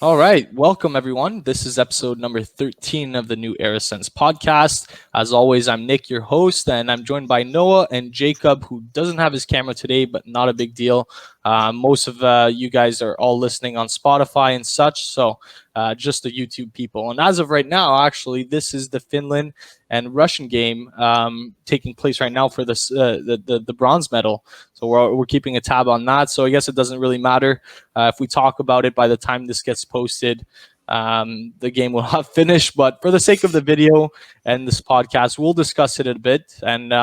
All right. Welcome, everyone. This is episode number 13 of the new Era Sens Podcast. As always, I'm Nick, your host, and I'm joined by Noah and Jacob, who doesn't have his camera today, but not a big deal. Most of you guys are all listening on Spotify and such, so just the YouTube people. And as of right now, actually, this is the Finland and Russian game taking place right now for this the bronze medal. So we're keeping a tab on that. So I guess it doesn't really matter if we talk about it by the time this gets posted. The game will have finished, but for the sake of the video and this podcast, we'll discuss it a bit. And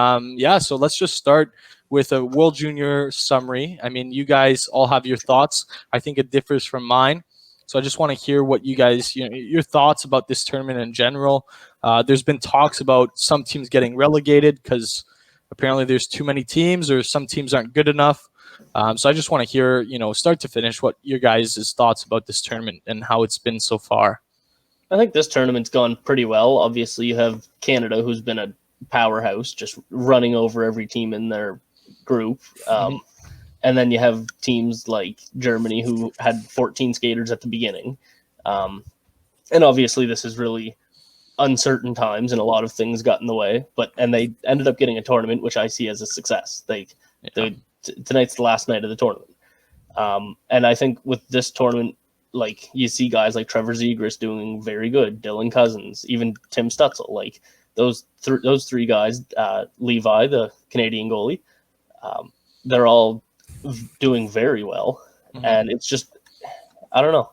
so let's just start with a World Junior summary. I mean, you guys all have your thoughts. I think it differs from mine. So I just want to hear what you guys, your thoughts about this tournament in general. There's been talks about some teams getting relegated because apparently there's too many teams or some teams aren't good enough. So I just want to hear, start to finish, what your guys' thoughts about this tournament and how it's been so far. I think this tournament's gone pretty well. Obviously, you have Canada, who's been a powerhouse, just running over every team in their group. And then you have teams like Germany, who had 14 skaters at the beginning. And obviously, this is really uncertain times, and a lot of things got in the way. And they ended up getting a tournament, which I see as a success. Tonight's the last night of the tournament. And I think with this tournament, like, you see guys like Trevor Zegras doing very good, Dylan Cousins, even Tim Stutzel, like those three guys, Levi, the Canadian goalie, they're all doing very well. Mm-hmm. And it's just, I don't know.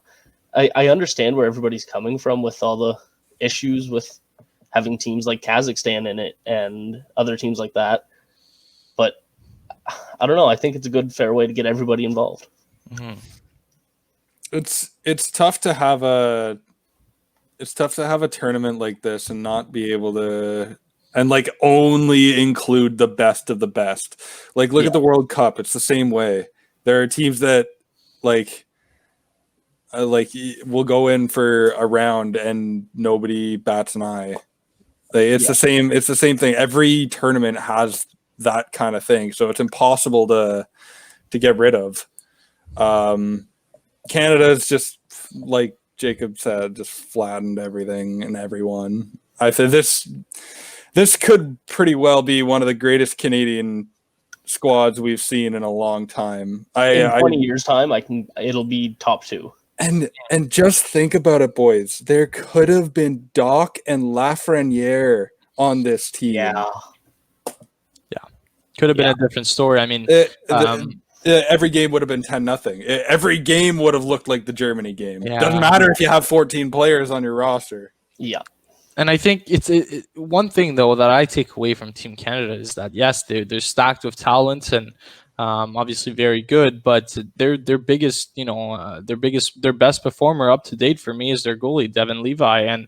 I understand where everybody's coming from with all the issues with having teams like Kazakhstan in it and other teams like that. But I don't know. I think it's a good, fair way to get everybody involved. Mm-hmm. It's tough to have a tournament like this and not be able to and like only include the best of the best. Like look at the World Cup. It's the same way. There are teams that like will go in for a round and nobody bats an eye. It's the same. It's the same thing. Every tournament has that kind of thing, so it's impossible to get rid of. Canada is just like Jacob said, just flattened everything and everyone. I think this could pretty well be one of the greatest Canadian squads we've seen in a long time. In 20 years' time, it'll be top two. And just think about it, boys. There could have been Doc and Lafreniere on this team. Yeah. Could have been a different story. I mean, every game would have been 10-0. Every game would have looked like the Germany game. Yeah. Doesn't matter if you have 14 players on your roster. Yeah. And I think it's one thing, though, that I take away from Team Canada is that, yes, they're stacked with talent and obviously very good, but their biggest, their best performer up to date for me is their goalie, Devin Levi. And,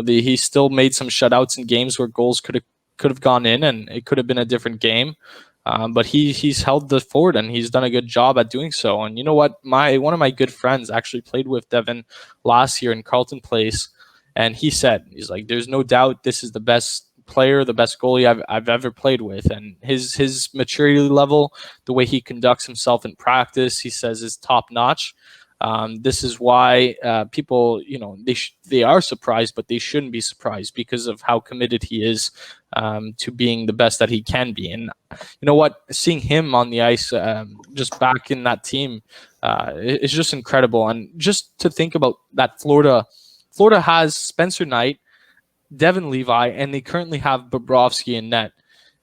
he still made some shutouts in games where goals could have gone in and it could have been a different game. But he's held the fort and he's done a good job at doing so. And you know what? One of my good friends actually played with Devin last year in Carleton Place. And he's like, there's no doubt this is the best player, the best goalie I've ever played with. And his maturity level, the way he conducts himself in practice, he says is top notch. This is why people, they are surprised, but they shouldn't be surprised because of how committed he is to being the best that he can be. And you know what? Seeing him on the ice, just back in that team, it's just incredible. And just to think about that, Florida has Spencer Knight, Devin Levi, and they currently have Bobrovsky in net.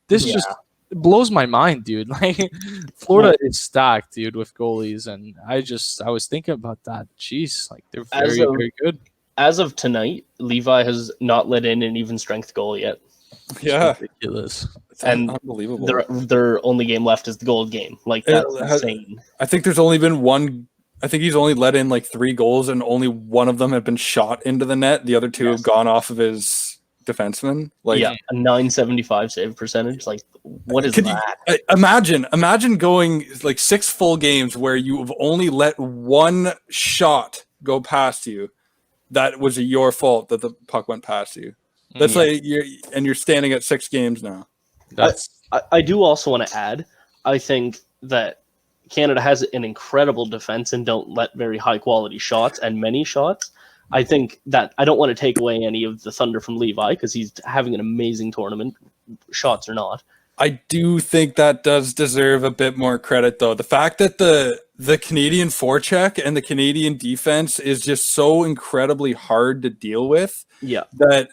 This just blows my mind, dude. Like, Florida is stacked, dude, with goalies, and I was thinking about that. Jeez, like, they're very good. As of tonight, Levi has not let in an even strength goal yet. Yeah, it's ridiculous. It's unbelievable. Their only game left is the gold game. Like, that's insane. I think there's only been one. I think he's only let in like 3 goals, and only one of them have been shot into the net. The other 2 have gone off of his defenseman. Like, a 975 save percentage. Like, what is that? Imagine going like 6 full games where you have only let one shot go past you. That was your fault that the puck went past you. That's like you're standing at 6 games now. I do also want to add, I think that Canada has an incredible defense and don't let very high quality shots and many shots. I think that I don't want to take away any of the thunder from Levi because he's having an amazing tournament, shots or not. I do think that does deserve a bit more credit, though. The fact that the Canadian forecheck and the Canadian defense is just so incredibly hard to deal with. Yeah, that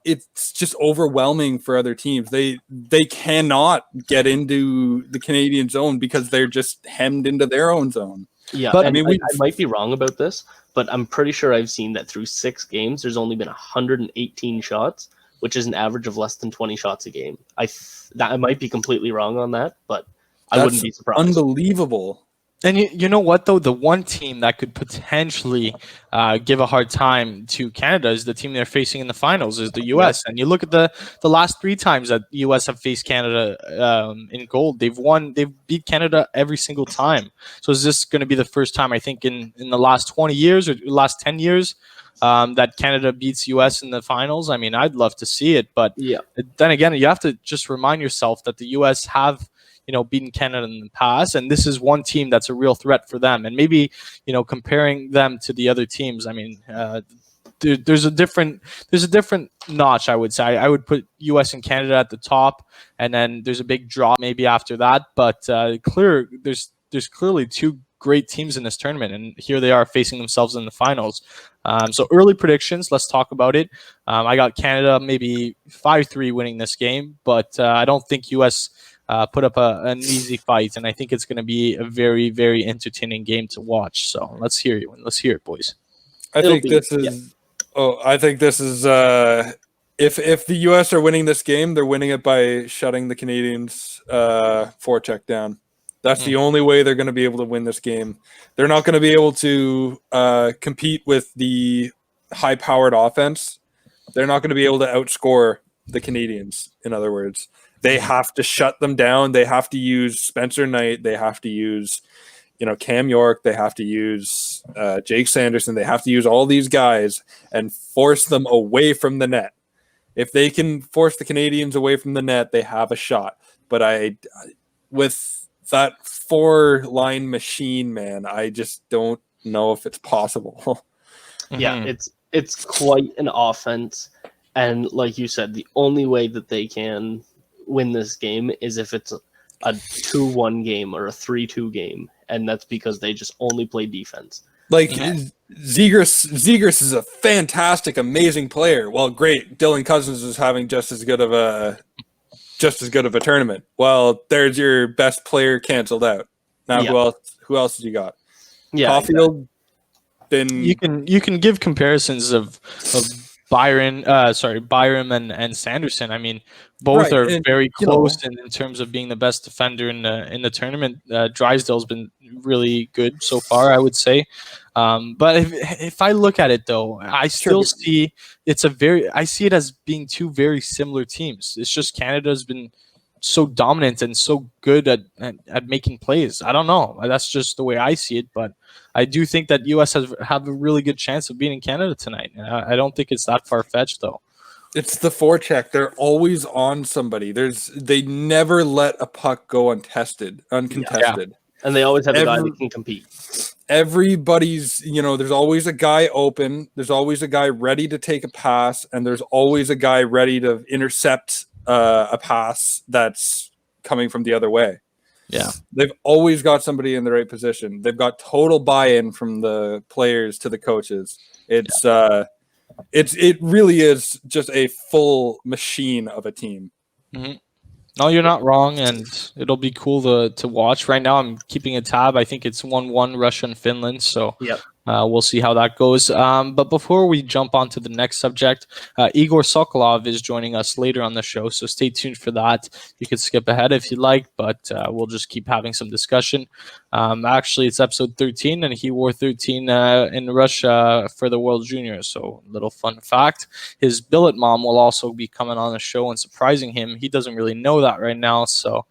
it's just overwhelming for other teams. They cannot get into the Canadian zone because they're just hemmed into their own zone. Yeah, but I might be wrong about this, but I'm pretty sure I've seen that through 6 games, there's only been 118 shots, which is an average of less than 20 shots a game. I might be completely wrong on that, but I wouldn't be surprised. Unbelievable. And you know what, though? The one team that could potentially give a hard time to Canada is the team they're facing in the finals, is the U.S. And you look at the last 3 times that the U.S. have faced Canada in gold. They've beat Canada every single time. So is this going to be the first time, I think, in the last 20 years or last 10 years that Canada beats U.S. in the finals? I mean, I'd love to see it. But then again, you have to just remind yourself that the U.S. have beaten Canada in the past, and this is one team that's a real threat for them. And maybe, comparing them to the other teams, I mean, there's a different notch, I would say. I would put U.S. and Canada at the top, and then there's a big drop maybe after that. But there's clearly 2 great teams in this tournament, and here they are facing themselves in the finals. So early predictions, let's talk about it. I got Canada maybe 5-3 winning this game, but I don't think U.S. Put up an easy fight, and I think it's going to be a very, very entertaining game to watch. So let's hear it. Let's hear it, boys. I think this is if the U.S. are winning this game, they're winning it by shutting the Canadians' forecheck down. That's the only way they're going to be able to win this game. They're not going to be able to compete with the high-powered offense. They're not going to be able to outscore the Canadians, in other words. They have to shut them down. They have to use Spencer Knight. They have to use, Cam York. They have to use Jake Sanderson. They have to use all these guys and force them away from the net. If they can force the Canadians away from the net, they have a shot. But with that 4-line machine, man, I just don't know if it's possible. Yeah, it's quite an offense. And like you said, the only way that they can win this game is if it's a 2-1 game or a 3-2 game, and that's because they just only play defense. Like Zegras is a fantastic, amazing player. Well, great. Dylan Cousins is having just as good of a tournament. Well, there's your best player canceled out. Now who else have you got? Yeah, Caulfield. You can give comparisons of Byram and Sanderson. I mean, both are very close in terms of being the best defender in the tournament. Drysdale's been really good so far, I would say. But if I look at it, though, I still see I see it as being 2 very similar teams. It's just Canada's been so dominant and so good at making plays. I don't know. That's just the way I see it, but I do think that U.S. have a really good chance of beating Canada tonight. I don't think it's that far-fetched, though. It's the forecheck. They're always on somebody. They never let a puck go uncontested. Yeah. And they always have a guy that can compete. Everybody's, there's always a guy open. There's always a guy ready to take a pass, and there's always a guy ready to intercept a pass that's coming from the other way. Yeah. They've always got somebody in the right position. They've got total buy-in from the players to the coaches. It really is just a full machine of a team. Mm-hmm. No, you're not wrong, and it'll be cool to watch. Right now, I'm keeping a tab. I think it's 1-1 Russia and Finland, so we'll see how that goes. But before we jump on to the next subject, Igor Sokolov is joining us later on the show, so stay tuned for that. You could skip ahead if you like, but we'll just keep having some discussion. Actually, it's episode 13, and he wore 13 in Russia for the World Juniors, so little fun fact. His Billet mom will also be coming on the show and surprising him. He doesn't really know that right now, so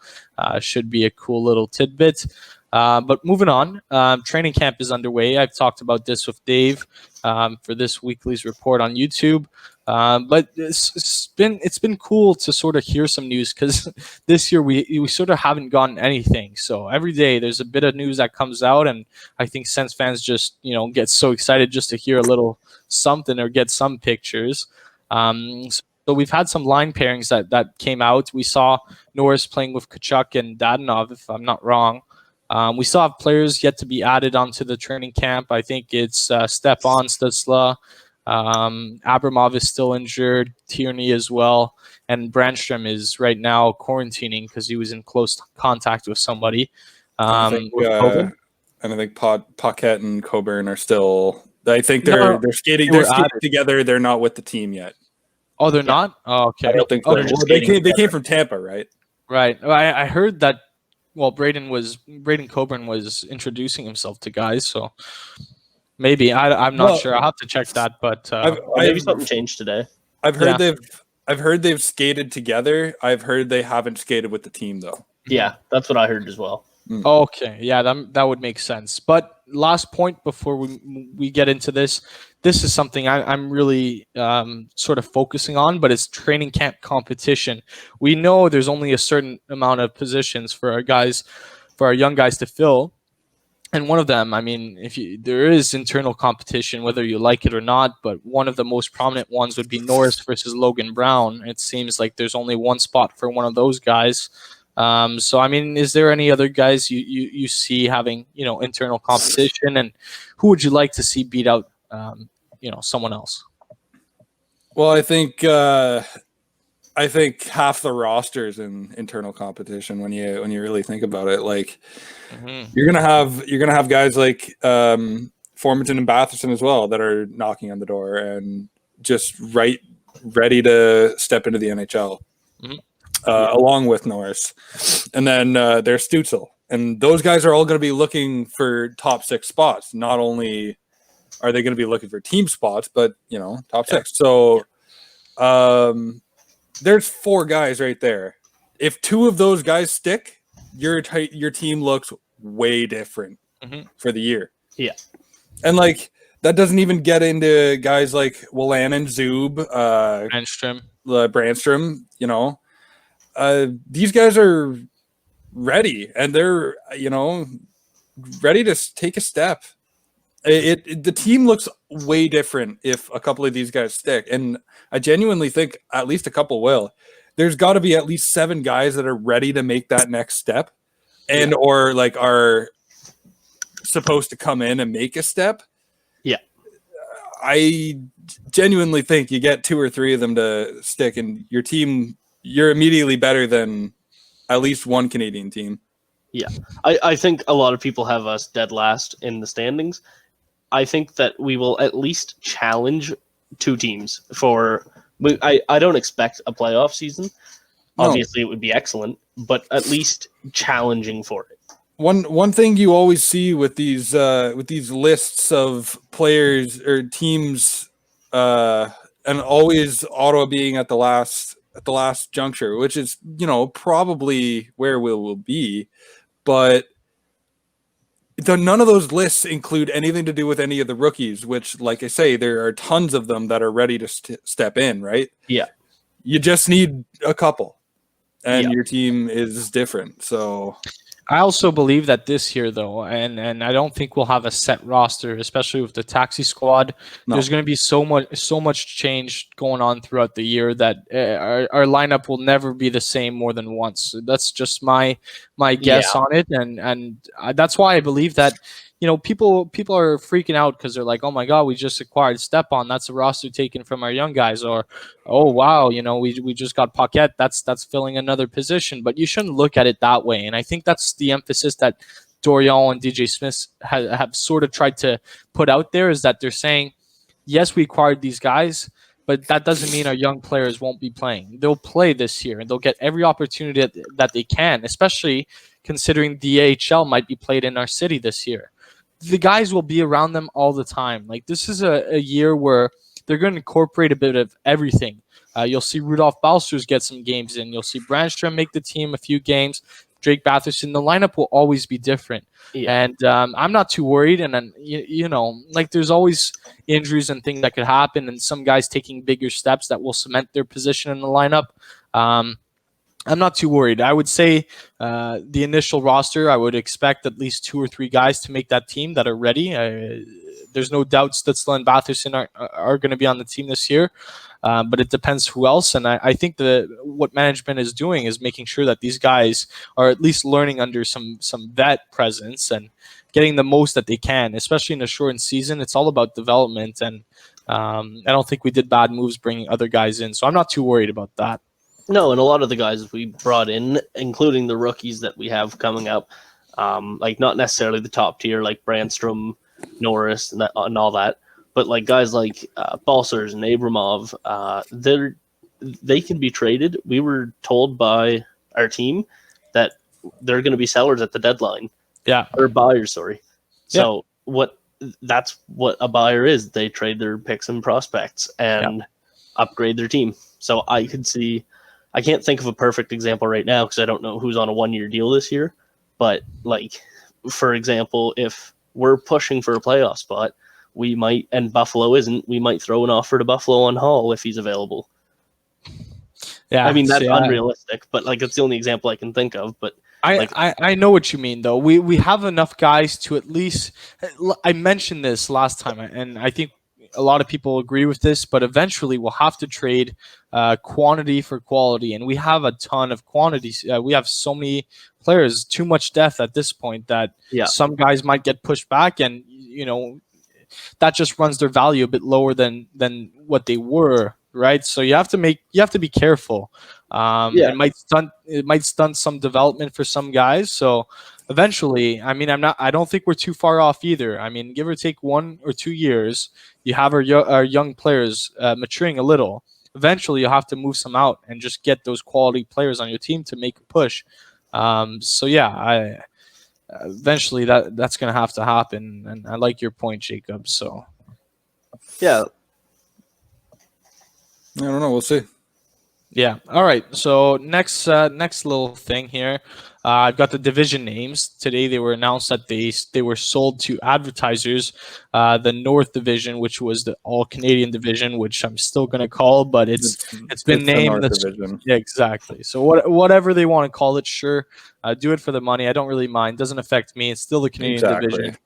should be a cool little tidbit. But moving on, training camp is underway. I've talked about this with Dave for this weekly's report on YouTube. But it's been cool to sort of hear some news because this year we sort of haven't gotten anything. So every day there's a bit of news that comes out, and I think Sens fans just get so excited just to hear a little something or get some pictures. So we've had some line pairings that came out. We saw Norris playing with Kachuk and Dadanov, if I'm not wrong. We still have players yet to be added onto the training camp. I think it's Stepan Stützle. Abramov is still injured, Tierney as well, and Brandstrom is right now quarantining because he was in close contact with somebody. I think Paquette and Coburn are still. I think they're skating. They're skating together. They're not with the team yet. Oh, they're not? Oh, okay. I don't think so. They're just They came from Tampa, right? Right. I heard that. Well, Braden Coburn was introducing himself to guys, so maybe I'm not sure. I'll have to check that, but maybe something changed today. I've heard they've skated together. I've heard they haven't skated with the team though. Yeah, that's what I heard as well. Okay, yeah, that would make sense. But last point before we get into this is something I'm really sort of focusing on, but it's training camp competition. We know there's only a certain amount of positions for our young guys to fill, and one of them, I mean, there is internal competition, whether you like it or not, but one of the most prominent ones would be Norris versus Logan Brown. It seems like there's only one spot for one of those guys. So, I mean, is there any other guys you see having, internal competition, and who would you like to see beat out, someone else? Well, I think half the roster is in internal competition when you really think about it. Like, you're gonna have guys like Formanton and Batherson as well that are knocking on the door and just ready to step into the NHL. Along with Norris. And then there's Stützle. And those guys are all going to be looking for top 6 spots. Not only are they going to be looking for team spots, but, top 6. So there's 4 guys right there. If 2 of those guys stick, your team looks way different for the year. Yeah. And, that doesn't even get into guys like Wolanin, Zub, Brandstrom, these guys are ready, and they're ready to take a step. The team looks way different if a couple of these guys stick, and I genuinely think at least a couple will. There's got to be at least 7 guys that are ready to make that next step, or are supposed to come in and make a step. Yeah, I genuinely think you get 2 or 3 of them to stick, and your team. You're immediately better than at least one Canadian team. Yeah. I think a lot of people have us dead last in the standings. I think that we will at least challenge 2 teams I don't expect a playoff season. No. Obviously, it would be excellent, but at least challenging for it. One thing you always see with these lists of players or teams, and always Ottawa being at the last juncture, which is, probably where we'll be, but none of those lists include anything to do with any of the rookies, which, like I say, there are tons of them that are ready to step in, right? Yeah. You just need a couple, and your team is different. So I also believe that this year, though, and I don't think we'll have a set roster, especially with the taxi squad. No. There's going to be so much change going on throughout the year that our lineup will never be the same more than once. That's just my guess on it, and that's why I believe that. People are freaking out because they're like, oh my God, we just acquired Stepan. That's a roster taken from our young guys. Or, oh wow, we just got Paquette. That's filling another position. But you shouldn't look at it that way. And I think that's the emphasis that Dorion and DJ Smith have sort of tried to put out there, is that they're saying, yes, we acquired these guys, but that doesn't mean our young players won't be playing. They'll play this year, and they'll get every opportunity that they can, especially considering the AHL might be played in our city this year. The guys will be around them all the time. Like, this is a year where they're going to incorporate a bit of everything. You'll see Rudolph Balcers get some games in. You'll see Brandstrom make the team a few games. Drake Batherson, the lineup will always be different. Yeah. And I'm not too worried. And then, you know, like there's always injuries and things that could happen, and some guys taking bigger steps that will cement their position in the lineup. I'm not too worried. I would say the initial roster, I would expect at least 2 or 3 guys to make that team that are ready. There's no doubts that Stützle and Batherson are going to be on the team this year, but it depends who else. And I think what management is doing is making sure that these guys are at least learning under some vet presence and getting the most that they can, especially in a shortened season. It's all about development, and I don't think we did bad moves bringing other guys in, so I'm not too worried about that. No, and a lot of the guys we brought in, including the rookies that we have coming up, like not necessarily the top tier like Brandstrom, Norris, and all that, but like guys like Balsers and Abramov, they can be traded. We were told by our team that they're going to be sellers at the deadline. Yeah, or buyers, sorry. So that's what a buyer is. They trade their picks and prospects and upgrade their team. So I can't think of a perfect example right now because I don't know who's on a 1-year deal this year. But like, for example, if we're pushing for a playoff spot, we might, and Buffalo isn't, we might throw an offer to Buffalo on Hall if he's available. Yeah, I mean, that's unrealistic, but like, it's the only example I can think of. But I know what you mean, though. We have enough guys to at least. I mentioned this last time, and I think a lot of people agree with this. But eventually, we'll have to trade quantity for quality, and we have a ton of quantities. We have so many players, too much depth at this point that some guys might get pushed back, and you know that just runs their value a bit lower than what they were. Right, so you have to be careful. It might stunt some development for some guys. So eventually, I mean, I don't think we're too far off either. I mean, give or take 1 or 2 years, you have our young players maturing a little. Eventually, you'll have to move some out and just get those quality players on your team to make a push. Eventually that's going to have to happen. And I like your point, Jacob. So yeah. I don't know. We'll see. Yeah. All right. So next little thing here, I've got the division names. Today they were announced that they were sold to advertisers. The North Division, which was the All Canadian Division, which I'm still going to call, but it's been named the Division. Yeah, exactly. So whatever they want to call it, sure. Do it for the money. I don't really mind. Doesn't affect me. It's still the Canadian Division.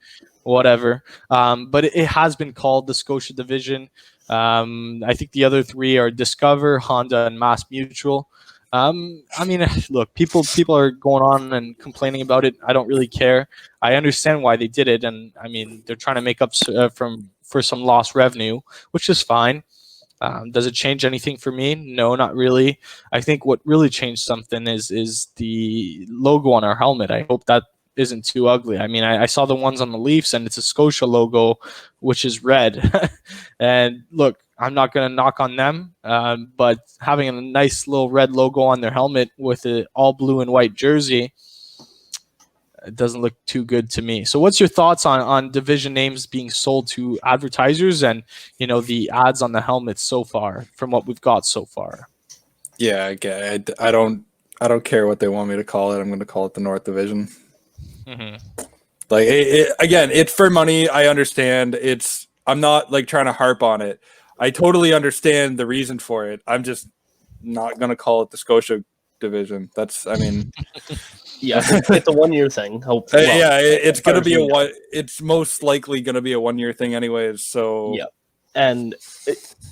Whatever. But it has been called the Scotia Division. I think the other 3 are Discover, Honda, and Mass Mutual. I mean, look, people are going on and complaining about it. I don't really care. I understand why they did it, and I mean, they're trying to make up for some lost revenue, which is fine. Does it change anything for me? No, not really. I think what really changed something is the logo on our helmet. I hope that isn't too ugly. I mean, I saw the ones on the Leafs, and it's a Scotia logo, which is red. And look, I'm not going to knock on them, but having a nice little red logo on their helmet with an all blue and white jersey, it doesn't look too good to me. So what's your thoughts on division names being sold to advertisers and, you know, the ads on the helmets so far from what we've got so far? Yeah, I don't care what they want me to call it. I'm going to call it the North Division. Mm-hmm. Like again, it's for money. I understand. I'm not like trying to harp on it. I totally understand the reason for it. I'm just not gonna call it the Scotia Division. It's a 1-year thing. Hopefully, it's gonna be it's most likely gonna be a 1-year thing, anyways. So yeah, and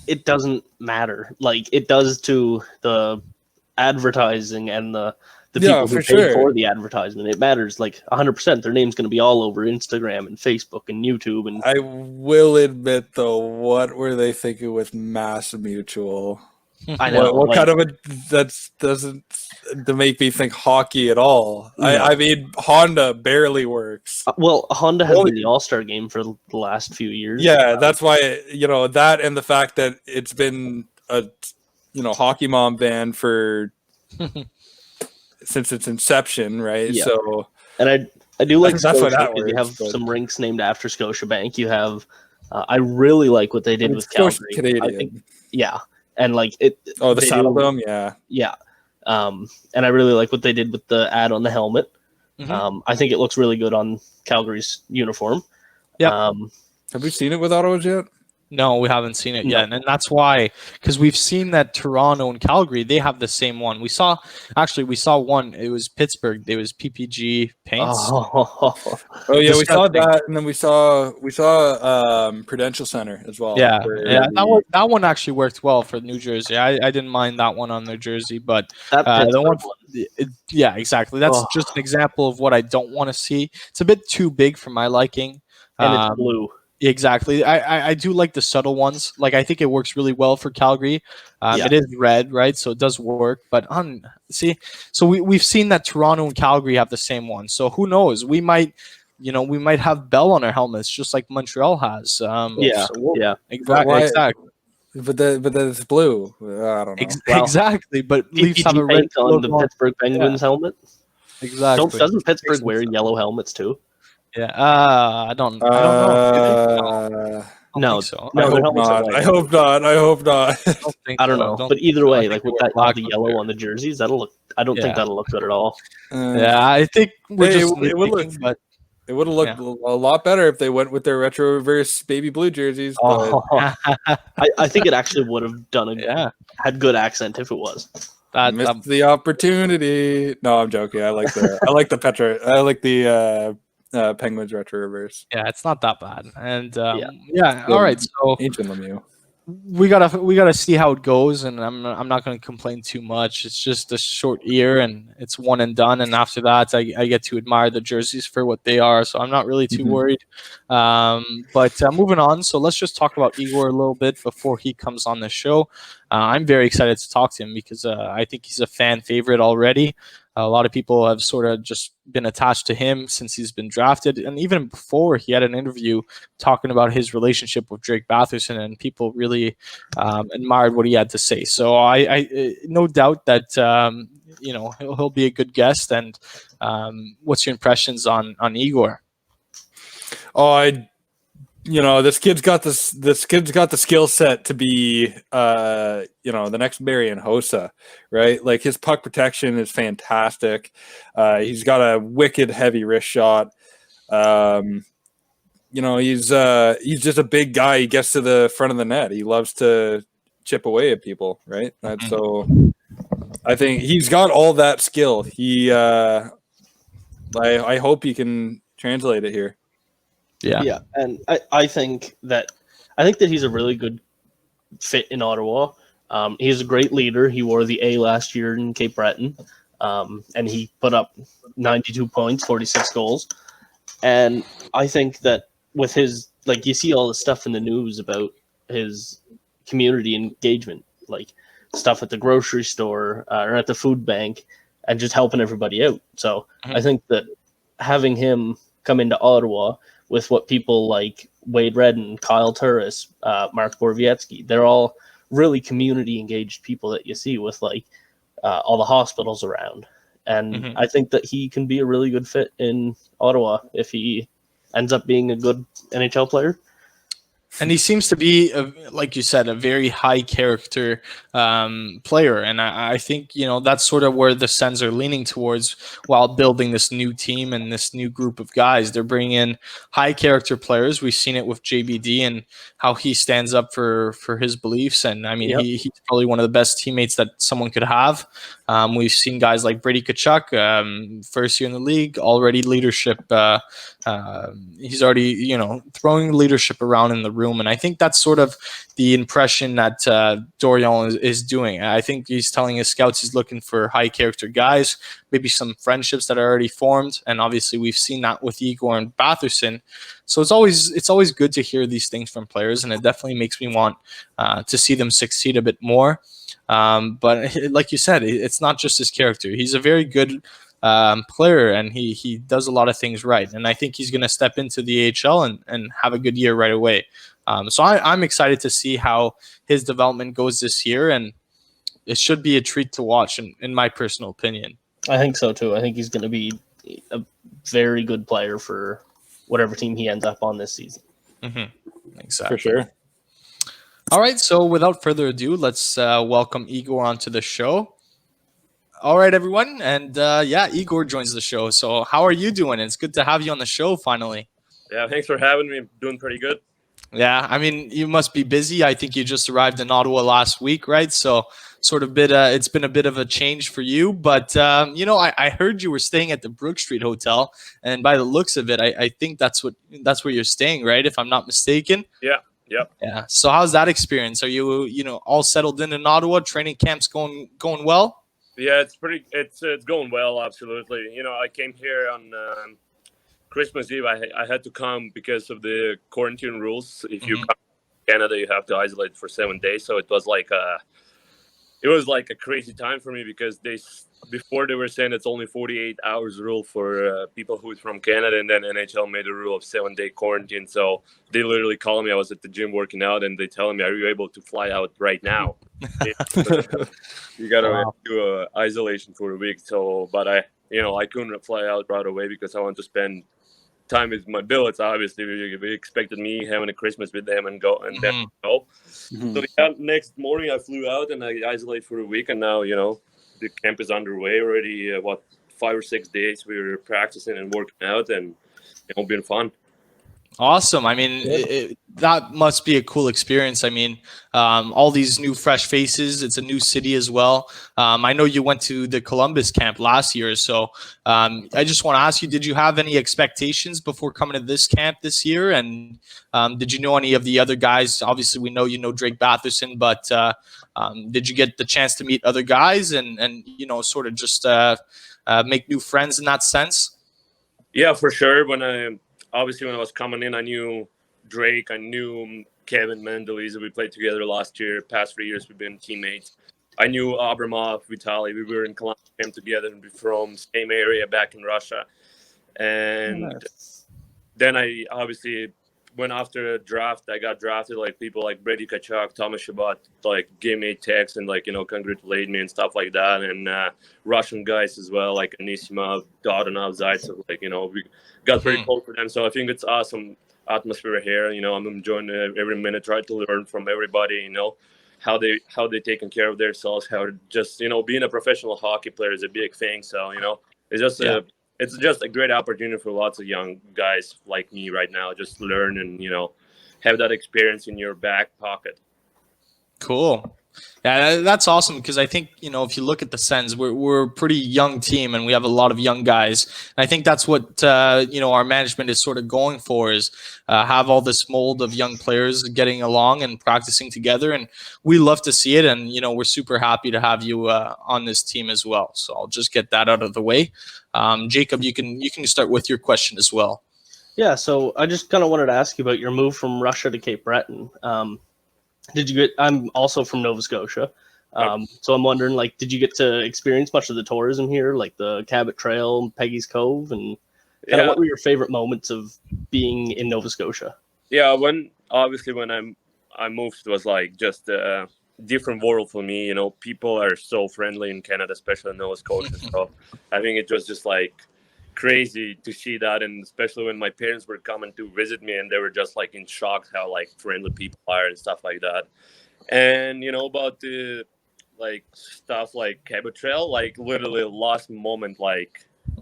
it doesn't matter. Like it does to the advertising and the people who pay for the advertisement. It matters like 100%. Their name's going to be all over Instagram and Facebook and YouTube. And I will admit, though, what were they thinking with Mass Mutual? I know. What kind of that doesn't to make me think hockey at all. Yeah. I mean, Honda barely works. Well, Honda has been the All-Star game for the last few years. Yeah, that's why, that and the fact that it's been a, Hockey Mom band for since its inception, right? Yeah. So, and I do like Scotia. You have some rinks named after Scotiabank. You have, I really like what they did with Calgary. Canadian. I think, and like it. Oh, the Saddle Dome, yeah. And I really like what they did with the ad on the helmet. I think it looks really good on Calgary's uniform. Yeah. Have we seen it with Ottawa's yet? No, we haven't seen it yet, and that's why, because we've seen that Toronto and Calgary, they have the same one. We saw one. It was Pittsburgh. It was PPG paints. Oh yeah, we saw that, and then we saw Prudential Center as well. Yeah, that one actually worked well for New Jersey. I didn't mind that one on their jersey, but the one, yeah, exactly. That's just an example of what I don't want to see. It's a bit too big for my liking, and it's blue. Exactly. I do like the subtle ones. Like, I think it works really well for Calgary. It is red, right? So it does work. But we've seen that Toronto and Calgary have the same one. So who knows? We might have Bell on our helmets, just like Montreal has. Exactly. But it's blue. I don't know. Exactly. But Leafs have a red on the Pittsburgh Penguins helmet. Exactly. Doesn't Pittsburgh wear yellow helmets too? Yeah, I don't know. No, so. I hope not. I don't know. But either way, like with the yellow on the jerseys, I don't think that'll look good at all. I think it would have looked a lot better if they went with their retro reverse baby blue jerseys. But... I think it actually would have had good accent if it was. Missed the opportunity. No, I'm joking. I like the Penguins retro reverse. Yeah, it's not that bad. And all right. So ancient Lemieux. We gotta see how it goes, and I'm not gonna complain too much. It's just a short year, and it's one and done. And after that, I get to admire the jerseys for what they are. So I'm not really too worried. But moving on. So let's just talk about Igor a little bit before he comes on the show. I'm very excited to talk to him because I think he's a fan favorite already. A lot of people have sort of just been attached to him since he's been drafted. And even before, he had an interview talking about his relationship with Drake Batherson, and people really admired what he had to say. So I no doubt that, he'll be a good guest. And what's your impressions on Igor? This kid's got the skill set to be the next Marian Hossa, right? Like, his puck protection is fantastic. He's got a wicked heavy wrist shot. He's just a big guy. He gets to the front of the net. He loves to chip away at people, right? So I think he's got all that skill. I hope he can translate it here. Yeah, and I think that he's a really good fit in Ottawa. He's a great leader. He wore the A last year in Cape Breton, and he put up 92 points, 46 goals. And I think that with his, you see all the stuff in the news about his community engagement, like stuff at the grocery store or at the food bank, and just helping everybody out. So I think that having him come into Ottawa with what people like Wade Redden, Kyle Turris, Mark Borowiecki, they're all really community engaged people that you see with all the hospitals around. And I think that he can be a really good fit in Ottawa if he ends up being a good NHL player. And he seems to be, like you said, a very high character player. And I think, that's sort of where the Sens are leaning towards while building this new team and this new group of guys. They're bringing in high character players. We've seen it with JBD and how he stands up for his beliefs. And I mean, he's probably one of the best teammates that someone could have. We've seen guys like Brady Tkachuk, first year in the league, already leadership. He's already, throwing leadership around in the room. And I think that's sort of the impression that Dorion is doing. I think he's telling his scouts he's looking for high character guys, maybe some friendships that are already formed. And obviously we've seen that with Igor and Batherson. So it's always good to hear these things from players. And it definitely makes me want to see them succeed a bit more. But like you said, it's not just his character. He's a very good player, and he does a lot of things right. And I think he's going to step into the AHL and have a good year right away. So I'm excited to see how his development goes this year, and it should be a treat to watch, in my personal opinion. I think so too. I think he's going to be a very good player for whatever team he ends up on this season. Exactly. For sure. All right, so without further ado, let's welcome Igor onto the show. All right, everyone. And yeah, Igor joins the show. So how are you doing? It's good to have you on the show finally. Yeah, thanks for having me. Doing pretty good. Yeah, I mean, you must be busy. I think you just arrived in Ottawa last week, right? So sort of it's been a bit of a change for you. But, I heard you were staying at the Brook Street Hotel. And by the looks of it, I think that's where you're staying, right? If I'm not mistaken. Yeah, yep. Yeah. So how's that experience? Are you, all settled in Ottawa? Training camp's going well? Yeah, it's going well, absolutely. I came here on Christmas Eve. I had to come because of the quarantine rules. If you come to Canada, you have to isolate for 7 days. So it was like a crazy time for me because before they were saying it's only 48 hours rule for people who is from Canada, and then NHL made a rule of 7-day quarantine. So they literally called me. I was at the gym working out, and they telling me, "Are you able to fly out right now?" You gotta do isolation for a week. So, but I couldn't fly out right away because I want to spend time with my Billets. Obviously, we expected me having a Christmas with them and then go. So yeah, next morning I flew out and I isolated for a week, and now the camp is underway already. 5 or 6 days we were practicing and working out, and been fun. Awesome. I mean, that must be a cool experience. I mean, all these new fresh faces. It's a new city as well. I know you went to the Columbus camp last year. So I just want to ask you, did you have any expectations before coming to this camp this year? And did you know any of the other guys? Obviously, we know Drake Batherson, but did you get the chance to meet other guys and sort of just make new friends in that sense? Yeah, for sure. When I was coming in, I knew Drake, I knew Kevin Mendelise. We played together last year. Past 3 years, we've been teammates. I knew Abramov, Vitaly. We were in Columbus, came together and we're from same area back in Russia. And then I obviously went after a draft. I got drafted. Like people like Brady Tkachuk, Thomas Chabot, like gave me a text and congratulated me and stuff like that. And Russian guys as well, like Anisimov, Dodonov, Zaitsev, we got very close for them. So I think it's awesome atmosphere here. I'm enjoying every minute, try to learn from everybody, how they taking care of themselves, how just, being a professional hockey player is a big thing. So, it's just it's just a great opportunity for lots of young guys like me right now. Just learn and, have that experience in your back pocket. Cool. Yeah, that's awesome because I think, if you look at the Sens, we're a pretty young team and we have a lot of young guys. And I think that's what, our management is sort of going for is have all this mold of young players getting along and practicing together. And we love to see it. And, we're super happy to have you on this team as well. So I'll just get that out of the way. Jacob, you can start with your question as well. Yeah, so I just kind of wanted to ask you about your move from Russia to Cape Breton. I'm also from Nova Scotia. So I'm wondering, did you get to experience much of the tourism here, like the Cabot Trail, Peggy's Cove, and what were your favorite moments of being in Nova Scotia? Yeah, when I moved, it was just a different world for me. People are so friendly in Canada, especially in Nova Scotia. So I think it was just crazy to see that, and especially when my parents were coming to visit me and they were just in shock how friendly people are and stuff like that. And about the stuff like Cabot Trail, literally last moment,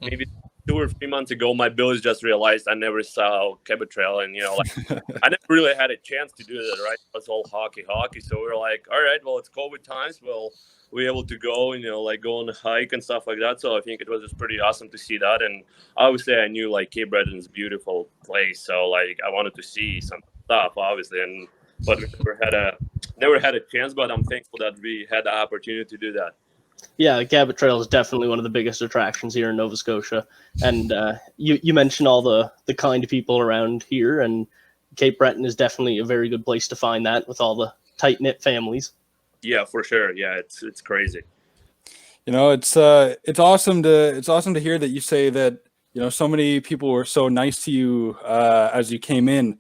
maybe 2 or 3 months ago, my Bills just realized I never saw Cabot Trail, and I never really had a chance to do that, right? It was all hockey. So we were like, all right, well, it's COVID times, we're able to go and go on a hike and stuff like that. So I think it was just pretty awesome to see that. And obviously I knew Cape Breton is a beautiful place, so I wanted to see some stuff, obviously, but we never had a chance, but I'm thankful that we had the opportunity to do that. Yeah, the Cabot Trail is definitely one of the biggest attractions here in Nova Scotia. And you mentioned all the kind people around here, and Cape Breton is definitely a very good place to find that with all the tight-knit families. Yeah, for sure. Yeah, it's crazy. It's awesome to hear that you say that, so many people were so nice to you as you came in.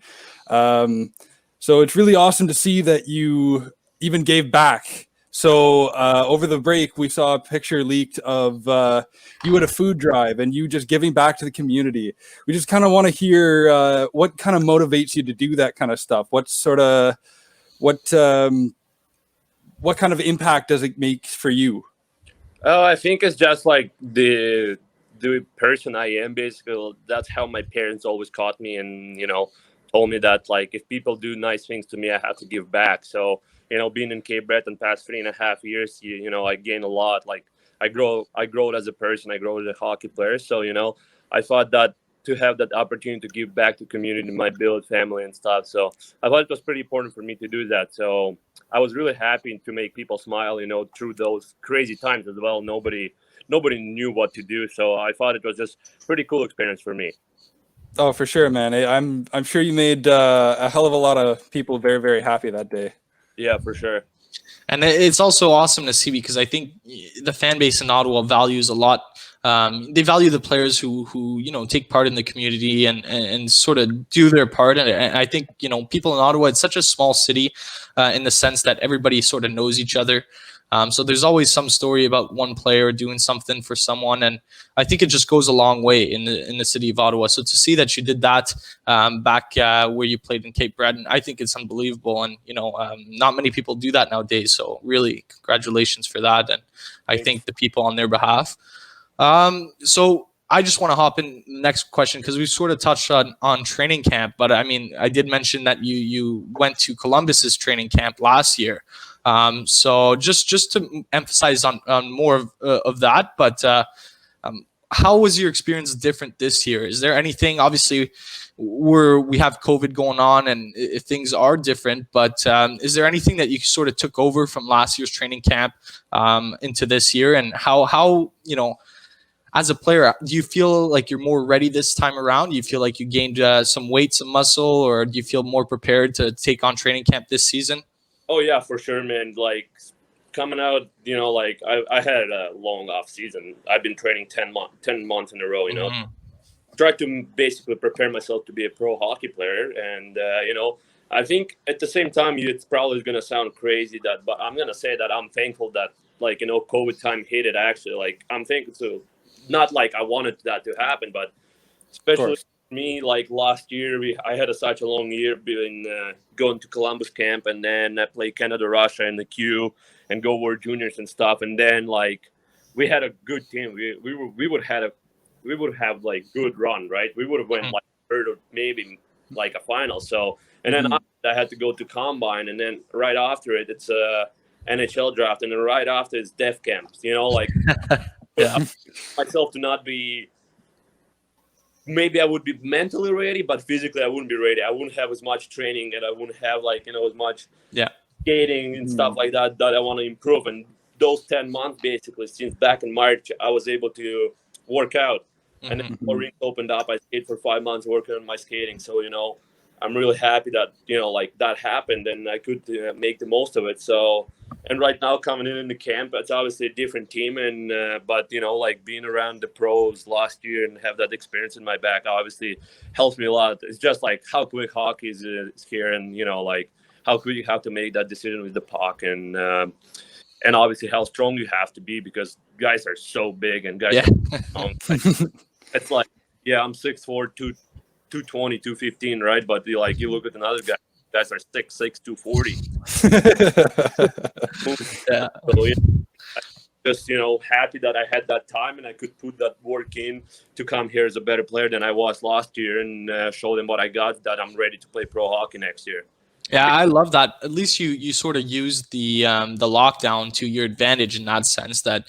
So it's really awesome to see that you even gave back. So over the break, we saw a picture leaked of you at a food drive and you just giving back to the community. We just kind of want to hear what kind of motivates you to do that kind of stuff. What kind of impact does it make for you? Oh, I think it's just like the person I am. Basically, that's how my parents always taught me, and told me that like if people do nice things to me, I have to give back. So being in Cape Breton past 3.5 years, I gain a lot. Like I grow as a person, I grow as a hockey player. So I thought that to have that opportunity to give back to community, my Billet family and stuff. So I thought it was pretty important for me to do that. So I was really happy to make people smile, through those crazy times as well. Nobody knew what to do. So I thought it was just pretty cool experience for me. Oh, for sure, man. I'm sure you made a hell of a lot of people very, very happy that day. Yeah, for sure. And it's also awesome to see because I think the fan base in Ottawa values a lot. They value the players who take part in the community and sort of do their part. And I think people in Ottawa, it's such a small city in the sense that everybody sort of knows each other. So there's always some story about one player doing something for someone, and I think it just goes a long way in the city of Ottawa. So to see that you did that back where you played in Cape Breton, I think it's unbelievable, and not many people do that nowadays. So really, congratulations for that, and I thank the people on their behalf. So I just want to hop in next question because we sort of touched on training camp, but I mean, I did mention that you went to Columbus's training camp last year. So just to emphasize on more of that, but how was your experience different this year? Is there anything, obviously we have COVID going on and if things are different, but is there anything that you sort of took over from last year's training camp into this year, and how as a player, do you feel like you're more ready this time around? Do you feel like you gained some weight, some muscle, or do you feel more prepared to take on training camp this season? Oh yeah, for sure, man. Like coming out, like I had a long off season. I've been training 10 months in a row. Mm-hmm. Tried to basically prepare myself to be a pro hockey player, and I think at the same time it's probably going to sound crazy but I'm going to say that I'm thankful that COVID time hit it. Actually, like I'm thankful to. Not like I wanted that to happen, but especially me, like last year, I had such a long year being going to Columbus camp, and then I played Canada, Russia in the Q, and go World Juniors and stuff. And then like we had a good team. We would have like good run, right? We would have went like third or maybe like a final. So and then I had to go to combine, and then right after it, it's a NHL draft, and then right after it's dev camps. Like. Yeah, myself to not be. Maybe I would be mentally ready, but physically I wouldn't be ready. I wouldn't have as much training, and I wouldn't have as much skating and stuff like that I want to improve. And those 10 months, basically, since back in March, I was able to work out, and then the rinks opened up. I stayed for 5 months working on my skating. So I'm really happy that that happened, and I could make the most of it. So. And right now, coming in the camp, it's obviously a different team, and but being around the pros last year and have that experience in my back obviously helps me a lot. It's just like how quick hockey is here, and how quick you have to make that decision with the puck, and obviously how strong you have to be because guys are so big and guys. It's like I'm 6'4", 220, 215, right? But you look at another guy. Guys are 6'6", 240. Yeah. So, just happy that I had that time and I could put that work in to come here as a better player than I was last year and show them what I got. That I'm ready to play pro hockey next year. Yeah, I love that. At least you sort of used the lockdown to your advantage in that sense that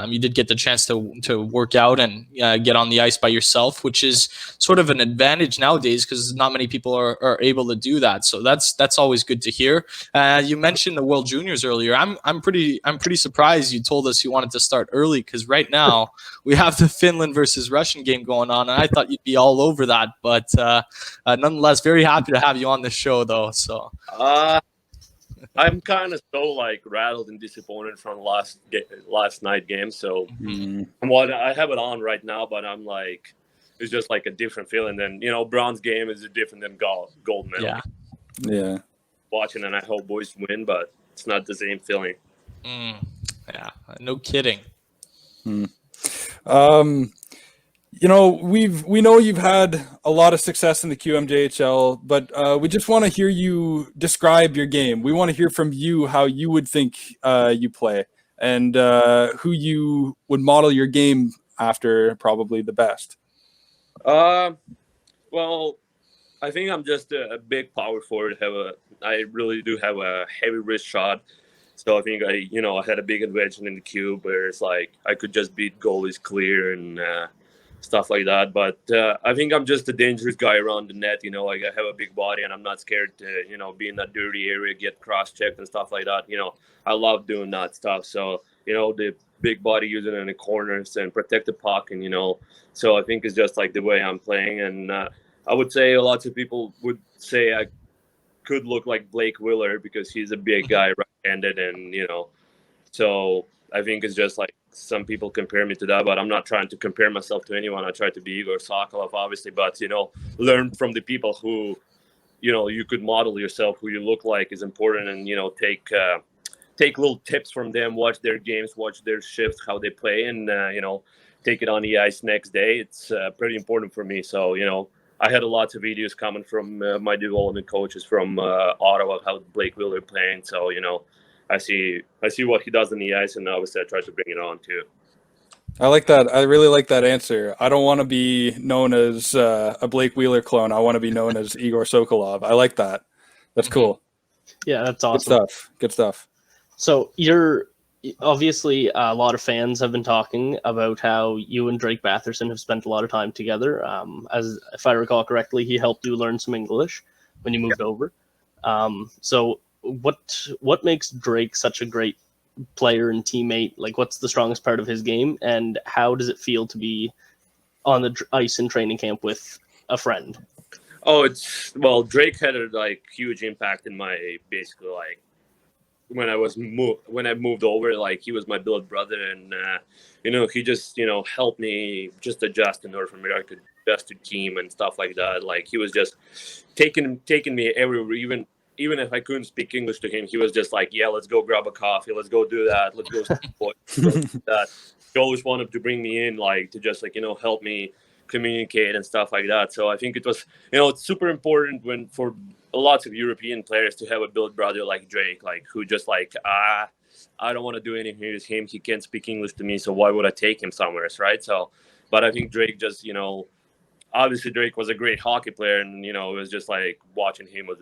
you did get the chance to work out and get on the ice by yourself, which is sort of an advantage nowadays because not many people are able to do that. So that's always good to hear. You mentioned the World Juniors earlier. I'm pretty surprised you told us you wanted to start early because right now we have the Finland versus Russian game going on, and I thought you'd be all over that. But nonetheless, very happy to have you on the show, though. So. I'm kind of so rattled and disappointed from last night game. So I have it on right now, but I'm it's just a different feeling. Than bronze game is different than gold medal. Yeah. Watching, and I hope boys win, but it's not the same feeling. Yeah, no kidding. We know you've had a lot of success in the QMJHL, but we just want to hear you describe your game. We want to hear from you how you would think you play. and who you would model your game after probably the best. Well, I think I'm just a big power forward. I really do have a heavy wrist shot. So I think I had a big advantage in the cube where it's like I could just beat goalies clear and stuff like that. But I think I'm just a dangerous guy around the net. Like I have a big body and I'm not scared to, be in that dirty area, get cross-checked and stuff like that. I love doing that stuff. So, the big body using it in the corners and protect the puck. And, so I think it's just like the way I'm playing. And I would say lots of people would say I could look like Blake Wheeler because he's a big guy, right-handed, and so I think it's just like some people compare me to that, but I'm not trying to compare myself to anyone. I try to be Igor Sokolov, obviously, but learn from the people who you could model yourself, who you look like is important, and take little tips from them, watch their games, watch their shifts, how they play, and take it on the ice next day. It's pretty important for me. So I had lots of videos coming from my development coaches from Ottawa, how Blake Wheeler playing. So, I see what he does on the ice, and obviously I try to bring it on too. I like that. I really like that answer. I don't want to be known as a Blake Wheeler clone. I want to be known as Igor Sokolov. I like that. That's cool. Yeah, that's awesome. Good stuff. So you're obviously a lot of fans have been talking about how you and Drake Batherson have spent a lot of time together. As if I recall correctly, he helped you learn some English when you moved over. So what makes Drake such a great player and teammate? Like, what's the strongest part of his game, and how does it feel to be on the ice in training camp with a friend? Drake had a huge impact in my basically when I moved over. Like, he was my billet brother, and he just helped me just adjust in order for me I could adjust to team and stuff like that. Like, he was just taking me everywhere, even if I couldn't speak English to him. He was just like, yeah, let's go grab a coffee, let's go do that, let's go that. He always wanted to bring me in, to just help me communicate and stuff like that. So I think it was it's super important for lots of European players to have a billet brother like Drake, who just I don't want to do anything with him, he can't speak English to me, so why would I take him somewhere, right? So but I think Drake just obviously Drake was a great hockey player, and it was just watching him was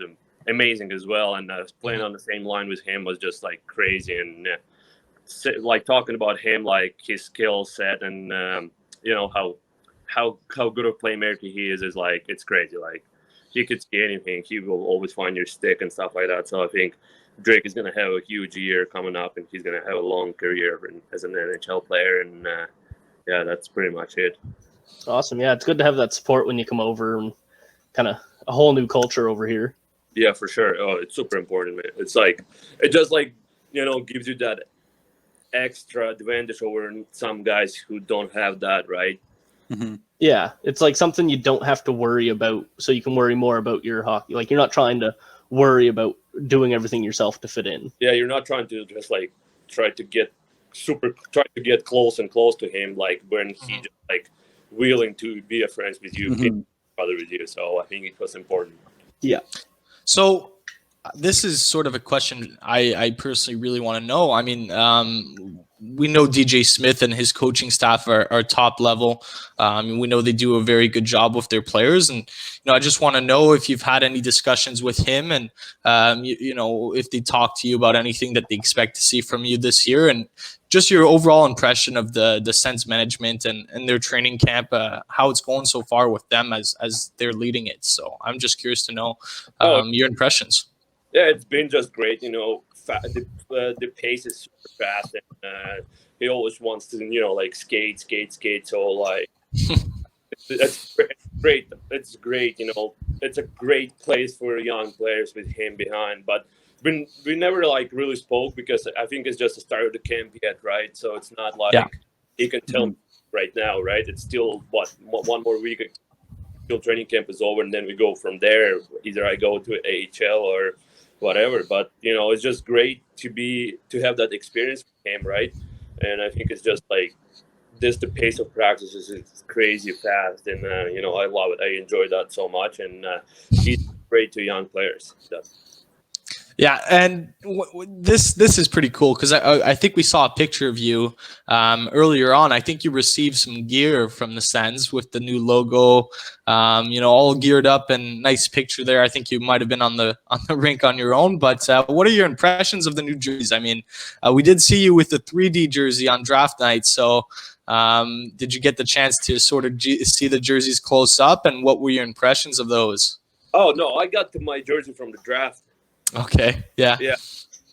amazing as well, and playing on the same line with him was just crazy. And talking about him, his skill set, and how good of a playmaker he is it's crazy. He could see anything, he will always find your stick and stuff like that. So I think Drake is going to have a huge year coming up, and he's going to have a long career as an NHL player. And yeah, that's pretty much it. Awesome. Yeah, it's good to have that support when you come over, and kind of a whole new culture over here. Yeah, for sure. Oh, it's super important, man. It's it just gives you that extra advantage over some guys who don't have that, right? Mm-hmm. Yeah, it's something you don't have to worry about, so you can worry more about your hockey. You're not trying to worry about doing everything yourself to fit in. Yeah, you're not trying to just try to get close and close to him, when he just willing to be a friend with you, be brother with you. So I think it was important. Yeah. So this is sort of a question I personally really want to know. I mean, we know DJ Smith and his coaching staff are top level. We know they do a very good job with their players, and I just want to know if you've had any discussions with him, and if they talk to you about anything that they expect to see from you this year, and just your overall impression of the Sens management and their training camp, how it's going so far with them as they're leading it. So I'm just curious to know your impressions. Yeah, it's been just great. The pace is super fast, and he always wants to skate. So it's great. It's great. It's a great place for young players with him behind. But we never really spoke, because I think it's just the start of the camp yet, right? So it's not he can tell me right now, right? It's still one more week until training camp is over, and then we go from there. Either I go to AHL or whatever, but it's just great to have that experience with him, right? And I think it's just the pace of practice is crazy fast, and I love it. I enjoy that so much, and he's great to young players. Yeah, and this is pretty cool because I think we saw a picture of you earlier on. I think you received some gear from the Sens with the new logo, all geared up and nice picture there. I think you might have been on the rink on your own. But what are your impressions of the new jerseys? I mean, we did see you with the 3D jersey on draft night. So did you get the chance to sort of see the jerseys close up? And what were your impressions of those? Oh no, I got my jersey from the draft. Okay. Yeah. Yeah,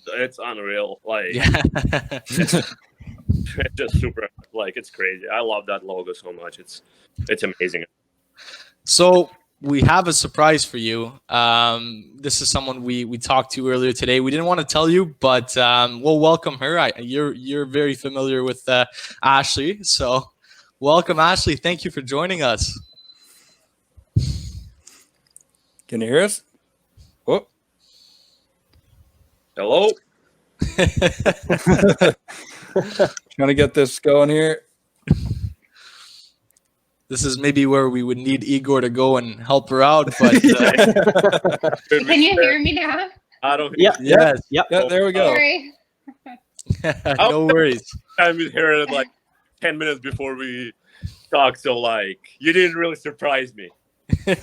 it's unreal. Like, Yeah. it's just super. Like, it's crazy. I love that logo so much. It's amazing. So we have a surprise for you. This is someone we talked to earlier today. We didn't want to tell you, but we'll welcome her. You're very familiar with Ashley, so welcome, Ashley. Thank you for joining us. Can you hear us? Oh. Hello. Trying to get this going here. This is maybe where we would need Igor to go and help her out. But can you hear me now? I don't. Yeah. yes, Yeah, there we go. Sorry. No worries. I'm here at like 10 minutes before we talk, so like you didn't really surprise me. He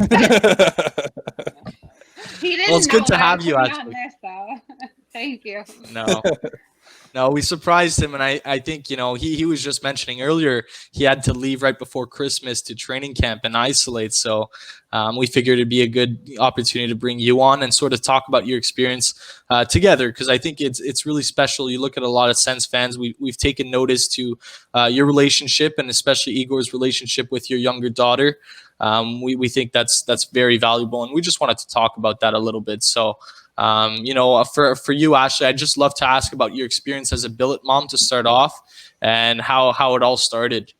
didn't Well, it's good know to I have was you, on actually. this, though. Thank you. No, we surprised him, and I think he was just mentioning earlier he had to leave right before Christmas to training camp and isolate. So we figured it'd be a good opportunity to bring you on and sort of talk about your experience together, because I think it's really special. You look at a lot of Sens fans, we've taken notice to your relationship, and especially Igor's relationship with your younger daughter. We think that's very valuable, and we just wanted to talk about that a little bit. So. For you, Ashley, I'd just love to ask about your experience as a Billet mom to start off, and how it all started.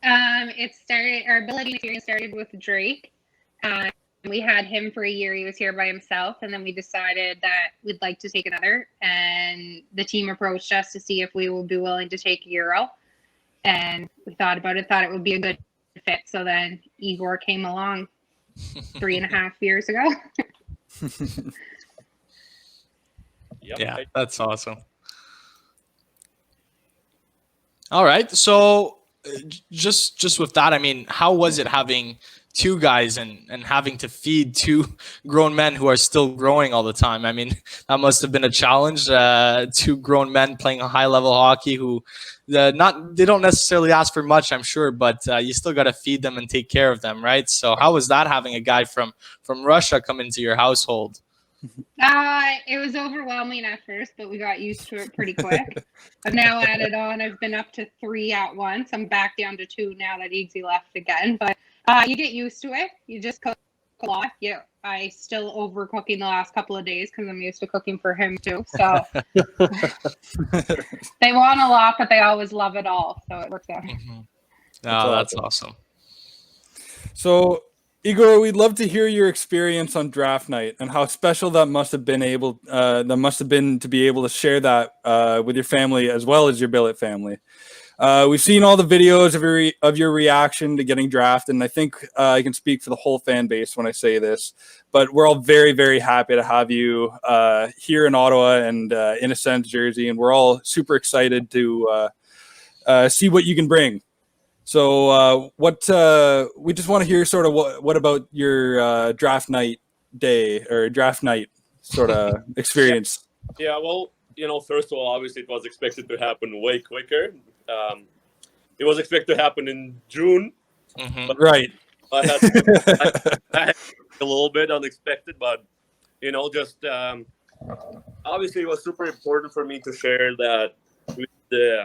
Our Billet experience started with Drake. We had him for a year. He was here by himself, and then we decided that we'd like to take another. And the team approached us to see if we would be willing to take a Euro. And we thought about it, thought it would be a good fit. So then Igor came along 3.5 years ago. Yep. Yeah, that's awesome. All right, so just with that, I mean, how was it having two guys and having to feed two grown men who are still growing all the time? I mean, that must have been a challenge. Two grown men playing a high level hockey who they don't necessarily ask for much, I'm sure, but you still got to feed them and take care of them, right? So how was that, having a guy from Russia come into your household? It was overwhelming at first, but we got used to it pretty quick. I've now added on. I've been up to 3 at once. I'm back down to 2 now that Iggy left again. But you get used to it. You just cook a lot. Yeah, I still overcooking the last couple of days because I'm used to cooking for him too. So they want a lot, but they always love it all. So it works out. Mm-hmm. Oh, that's awesome. So, Igor, we'd love to hear your experience on draft night and how special that must have been to be able to share that with your family as well as your Billet family. We've seen all the videos of your reaction to getting drafted, and I think I can speak for the whole fan base when I say this, but we're all very, very happy to have you here in Ottawa and in a Sens jersey, and we're all super excited to see what you can bring. So we just want to hear sort of what about your draft night day or draft night sort of experience. Yeah, well, first of all, obviously it was expected to happen way quicker. It was expected to happen in June. Mm-hmm. But right. I had a little bit unexpected, but just obviously it was super important for me to share that with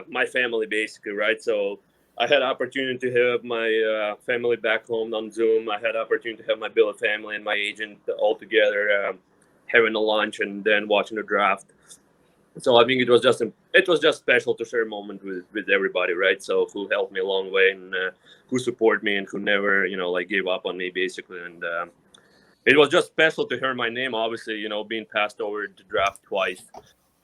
my family, basically, right? So I had opportunity to have my family back home on Zoom. I had opportunity to have my Billet family and my agent all together having a lunch and then watching the draft. So I think it was just special to share a moment with everybody, right? So who helped me along the way and who support me and who never, gave up on me, basically. And it was just special to hear my name, obviously, being passed over to draft twice.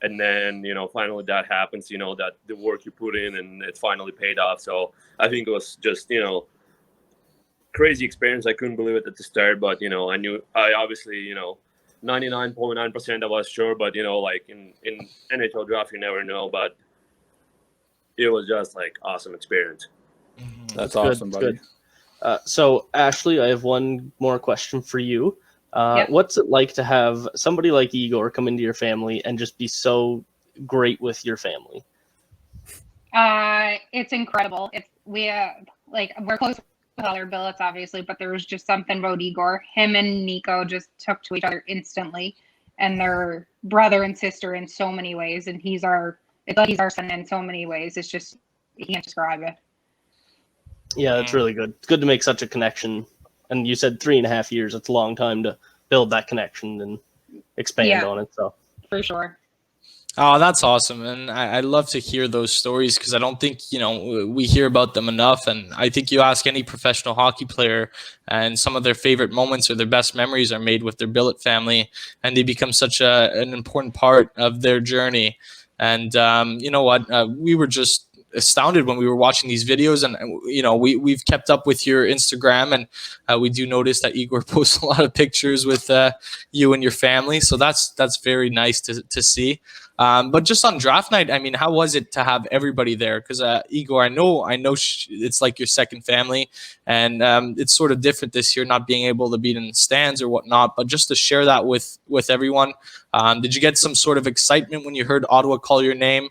And then, finally that happens, that the work you put in and it finally paid off. So I think it was just, crazy experience. I couldn't believe it at the start, but, I obviously, 99.9% I was sure, but like in NHL draft, you never know. But it was just like awesome experience. That's Good, awesome, buddy. good. So Ashley, I have one more question for you. Yep. What's it like to have somebody like Igor come into your family and just be so great with your family? It's incredible. We're close with other Billets, obviously, but there was just something about Igor. Him and Nico just took to each other instantly, and they're brother and sister in so many ways. And he's our son in so many ways. It's just, you can't describe it. Yeah, it's really good. It's good to make such a connection. And you said 3.5 years. It's a long time to build that connection and expand on it. So For sure. Oh, that's awesome. And I love to hear those stories because I don't think, we hear about them enough. And I think you ask any professional hockey player and some of their favorite moments or their best memories are made with their billet family. And they become such an important part of their journey. And you know what? We were just astounded when we were watching these videos, and we've kept up with your Instagram, and we do notice that Igor posts a lot of pictures with you and your family, so that's very nice to see. But just on draft night, I mean, how was it to have everybody there? Because Igor, I know it's like your second family, and it's sort of different this year, not being able to be in the stands or whatnot. But just to share that with everyone, did you get some sort of excitement when you heard Ottawa call your name?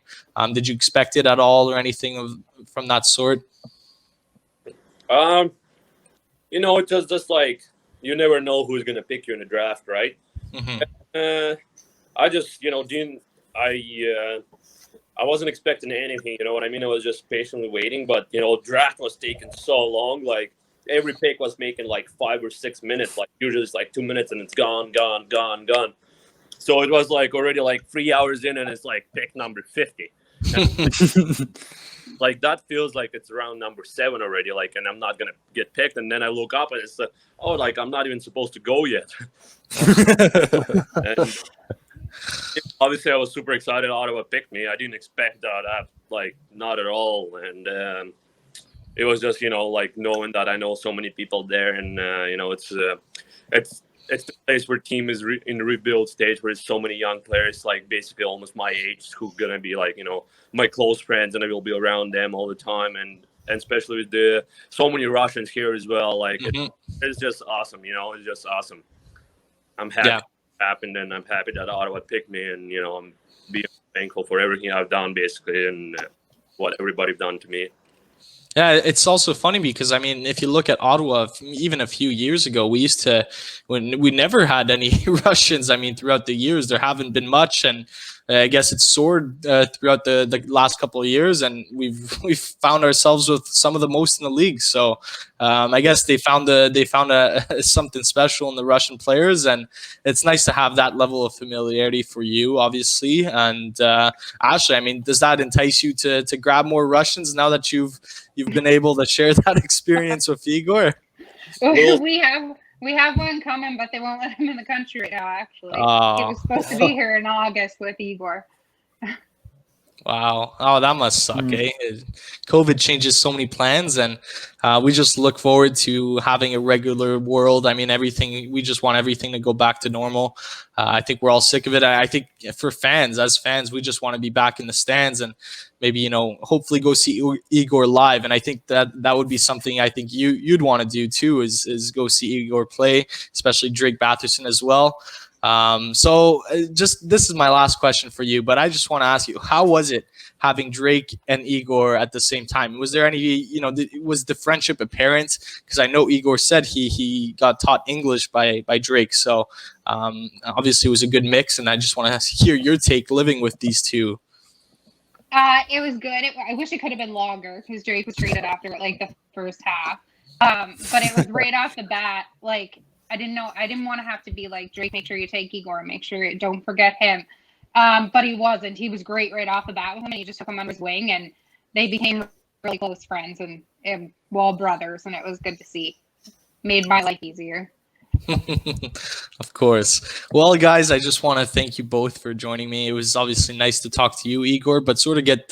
Did you expect it at all or anything from that sort? It's just like you never know who's gonna pick you in the draft, right? Mm-hmm. I just didn't. I wasn't expecting anything, you know what I mean? I was just patiently waiting, but draft was taking so long. Like every pick was making like 5 or 6 minutes. Like usually it's like 2 minutes and it's gone. So it was like already like 3 hours in and it's like pick number 50. Like that feels like it's around number 7 already. Like, and I'm not gonna get picked. And then I look up and it's like I'm not even supposed to go yet. And obviously, I was super excited. Ottawa picked me. I didn't expect that, like not at all. And it was just like knowing that I know so many people there, and it's the place where team is in the rebuild stage, where there's so many young players, like basically almost my age, who gonna be like my close friends, and I will be around them all the time, and especially with so many Russians here as well. Like it's just awesome. It's just awesome. I'm happy. Yeah. Happened, and I'm happy that Ottawa picked me, and I'm being thankful for everything I've done basically, and what everybody done to me. Yeah, it's also funny because, I mean, if you look at Ottawa, even a few years ago, when we never had any Russians. I mean, throughout the years, there haven't been much, and I guess it's soared throughout the last couple of years, and we've found ourselves with some of the most in the league. So I guess they found something special in the Russian players, and it's nice to have that level of familiarity for you, obviously. And Ashley, I mean, does that entice you to grab more Russians now that you've been able to share that experience with Igor? We have one coming, but they won't let him in the country right now, actually. He was supposed to be here in August with Igor. Wow. Oh, that must suck, eh? COVID changes so many plans, and we just look forward to having a regular world. I mean, we just want everything to go back to normal. I think we're all sick of it. I think as fans, we just want to be back in the stands and maybe, hopefully go see Igor live. And I think that would be something I think you'd want to do too, is go see Igor play, especially Drake Batherson as well. So this is my last question for you, but I just want to ask you, how was it having Drake and Igor at the same time? Was there any, was the friendship apparent? Because I know Igor said he got taught English by Drake. So obviously it was a good mix, and I just want to hear your take living with these two. It was good. I wish it could have been longer because Drake was traded after like the first half. But it was right off the bat, like, I didn't want to have to be like, Drake, make sure you take Igor, don't forget him. But he wasn't. He was great right off the bat with him, and he just took him under his wing, and they became really close friends and brothers, and it was good to see. Made my life easier. Of course. Well, guys, I just want to thank you both for joining me. It was obviously nice to talk to you, Igor, but sort of get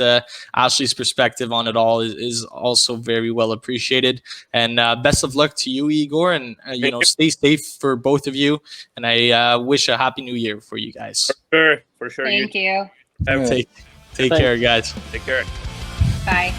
Ashley's perspective on it all is also very well appreciated. And best of luck to you, Igor, and stay safe for both of you. And I wish a happy new year for you guys. For sure. Thank you. Take care, guys. Take care. Bye.